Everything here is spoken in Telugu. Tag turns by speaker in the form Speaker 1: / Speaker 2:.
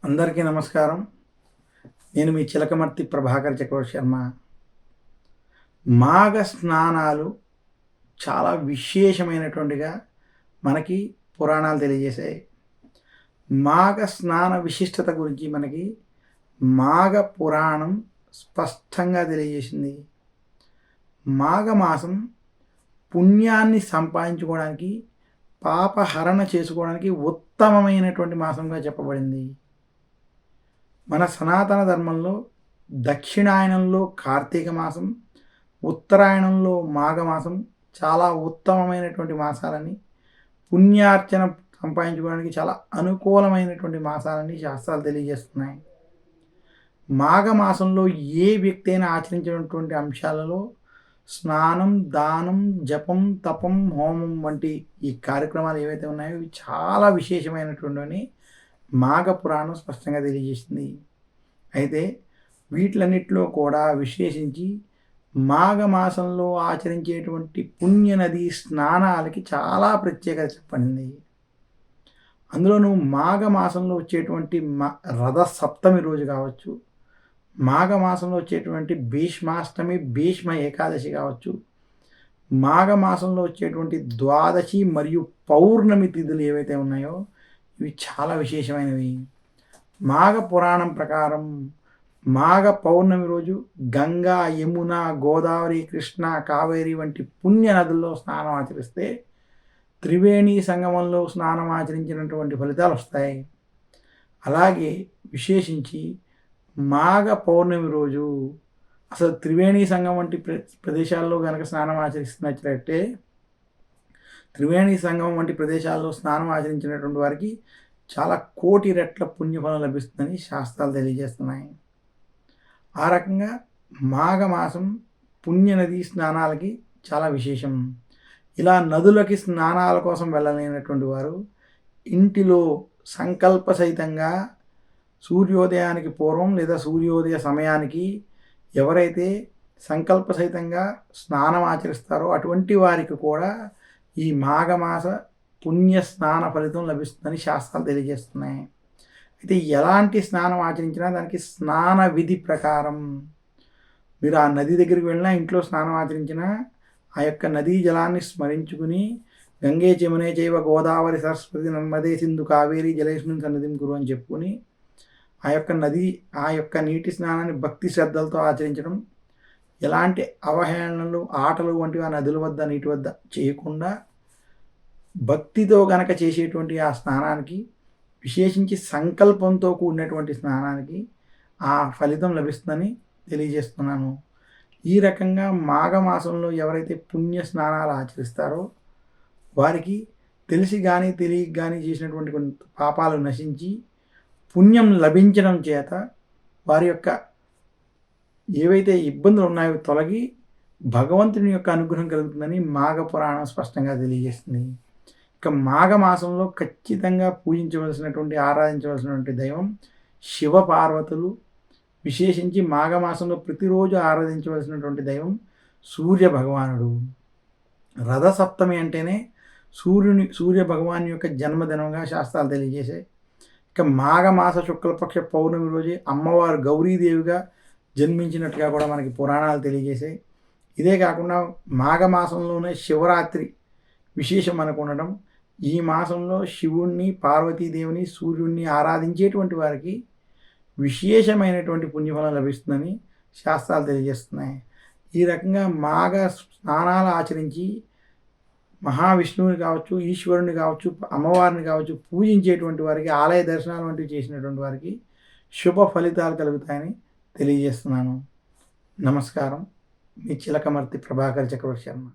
Speaker 1: అందరికీ నమస్కారం. నేను మీ చిలకమర్తి ప్రభాకర్ చక్రవర్తి శర్మ. మాఘ స్నానాలు చాలా విశేషమైనటువంటిగా మనకి పురాణాలు తెలియజేశాయి. మాఘ స్నాన విశిష్టత గురించి మనకి మాఘ పురాణం స్పష్టంగా తెలియజేసింది. మాఘమాసం పుణ్యాన్ని సంపాదించుకోవడానికి, పాపహరణ చేసుకోవడానికి ఉత్తమమైనటువంటి మాసంగా చెప్పబడింది. మన సనాతన ధర్మంలో దక్షిణాయనంలో కార్తీక మాసం, ఉత్తరాయణంలో మాఘమాసం చాలా ఉత్తమమైనటువంటి మాసాలని, పుణ్యార్చన సంపాదించుకోవడానికి చాలా అనుకూలమైనటువంటి మాసాలని శాస్త్రాలు తెలియజేస్తున్నాయి. మాఘమాసంలో ఏ వ్యక్తి అయినా ఆచరించినటువంటి అంశాలలో స్నానం, దానం, జపం, తపం, హోమం వంటి ఈ కార్యక్రమాలు ఏవైతే ఉన్నాయో ఇవి చాలా విశేషమైనటువంటి మాఘ పురాణం స్పష్టంగా తెలియజేసింది. అయితే వీటిలన్నిటిలో కూడా విశేషించి మాఘమాసంలో ఆచరించేటువంటి పుణ్యనది స్నానాలకి చాలా ప్రత్యేకత చెప్పబడింది. అందులోనూ మాఘమాసంలో వచ్చేటువంటి రథ సప్తమి రోజు కావచ్చు, మాఘమాసంలో వచ్చేటువంటి భీష్మాష్టమి, భీష్మ ఏకాదశి కావచ్చు, మాఘమాసంలో వచ్చేటువంటి ద్వాదశి మరియు పౌర్ణమి తిథులు ఏవైతే ఉన్నాయో ఇవి చాలా విశేషమైనవి. మాఘ పురాణం ప్రకారం మాఘ పౌర్ణమి రోజు గంగా, యమున, గోదావరి, కృష్ణ, కావేరి వంటి పుణ్య నదుల్లో స్నానం ఆచరిస్తే త్రివేణి సంగమంలో స్నానం ఆచరించినటువంటి ఫలితాలు వస్తాయి. అలాగే విశేషించి మాఘ పౌర్ణమి రోజు అసలు త్రివేణి సంగం వంటి ప్రదేశాల్లో కనుక స్నానం ఆచరిస్తున్నట్లయితే త్రివేణి సంగమం వంటి ప్రదేశాల్లో స్నానం ఆచరించినటువంటి వారికి చాలా కోటి రెట్ల పుణ్యఫలం లభిస్తుందని శాస్త్రాలు తెలియజేస్తున్నాయి. ఆ రకంగా మాఘమాసం పుణ్యనది స్నానాలకి చాలా విశేషం. ఇలా నదులకి స్నానాల కోసం వెళ్ళలేనటువంటి వారు ఇంటిలో సంకల్ప సహితంగా సూర్యోదయానికి పూర్వం లేదా సూర్యోదయ సమయానికి ఎవరైతే సంకల్ప సహితంగా స్నానం ఆచరిస్తారో అటువంటి వారికి కూడా ఈ మాఘమాస పుణ్య స్నాన ఫలితం లభిస్తుందని శాస్త్రాలు తెలియజేస్తున్నాయి. అయితే ఎలాంటి స్నానం ఆచరించినా దానికి స్నాన విధి ప్రకారం మీరు ఆ నది దగ్గరికి వెళ్ళినా, ఇంట్లో స్నానం ఆచరించినా ఆ యొక్క నదీ జలాన్ని స్మరించుకుని గంగే యమునే చైవ గోదావరి సరస్వతి నర్మదే సింధు కావేరి జలేస్మిన్ సన్నిధిం కురు అని చెప్పుకుని ఆ యొక్క నీటి స్నానాన్ని భక్తి శ్రద్ధలతో ఆచరించడం, ఎలాంటి అవహేళనలు, ఆటలు వంటివి ఆ నదుల వద్ద, నీటి వద్ద చేయకుండా భక్తితో గనక చేసేటువంటి ఆ స్నానానికి, విశేషించి సంకల్పంతో కూడినటువంటి స్నానానికి ఆ ఫలితం లభిస్తుందని తెలియజేస్తున్నాను. ఈ రకంగా మాఘమాసంలో ఎవరైతే పుణ్య స్నానాలు ఆచరిస్తారో వారికి తెలిసి కానీ తెలియక కానీ చేసినటువంటి కొన్ని పాపాలు నశించి పుణ్యం లభించడం చేత వారి యొక్క ఏవైతే ఇబ్బందులు ఉన్నాయో తొలగి భగవంతుని యొక్క అనుగ్రహం కలుగుతుందని మాఘ పురాణం స్పష్టంగా తెలియజేస్తుంది. ఇక మాఘమాసంలో ఖచ్చితంగా పూజించవలసినటువంటి, ఆరాధించవలసినటువంటి దైవం శివ పార్వతులు. విశేషించి మాఘమాసంలో ప్రతిరోజు ఆరాధించవలసినటువంటి దైవం సూర్య భగవానుడు. రథసప్తమి అంటేనే సూర్య భగవాన్ యొక్క జన్మదినంగా శాస్త్రాలు తెలియజేశాయి. ఇక మాఘమాస శుక్లపక్ష పౌర్ణమి రోజే అమ్మవారు గౌరీదేవిగా జన్మించినట్టుగా కూడా మనకి పురాణాలు తెలియజేశాయి. ఇదే కాకుండా మాఘమాసంలోనే శివరాత్రి విశేషం మనకు ఉండడం, ఈ మాసంలో శివుణ్ణి, పార్వతీదేవిని, సూర్యుడిని ఆరాధించేటువంటి వారికి విశేషమైనటువంటి పుణ్యఫలం లభిస్తుందని శాస్త్రాలు తెలియజేస్తున్నాయి. ఈ రకంగా మాఘ స్నానాలు ఆచరించి మహావిష్ణువుని కావచ్చు, ఈశ్వరుని కావచ్చు, అమ్మవారిని కావచ్చు పూజించేటువంటి వారికి, ఆలయ దర్శనాలు వంటివి చేసినటువంటి వారికి శుభ ఫలితాలు కలుగుతాయని తెలియజేస్తున్నాను. నమస్కారం. మీ చిలకమర్తి ప్రభాకర్ చక్రవర్తి శర్మ.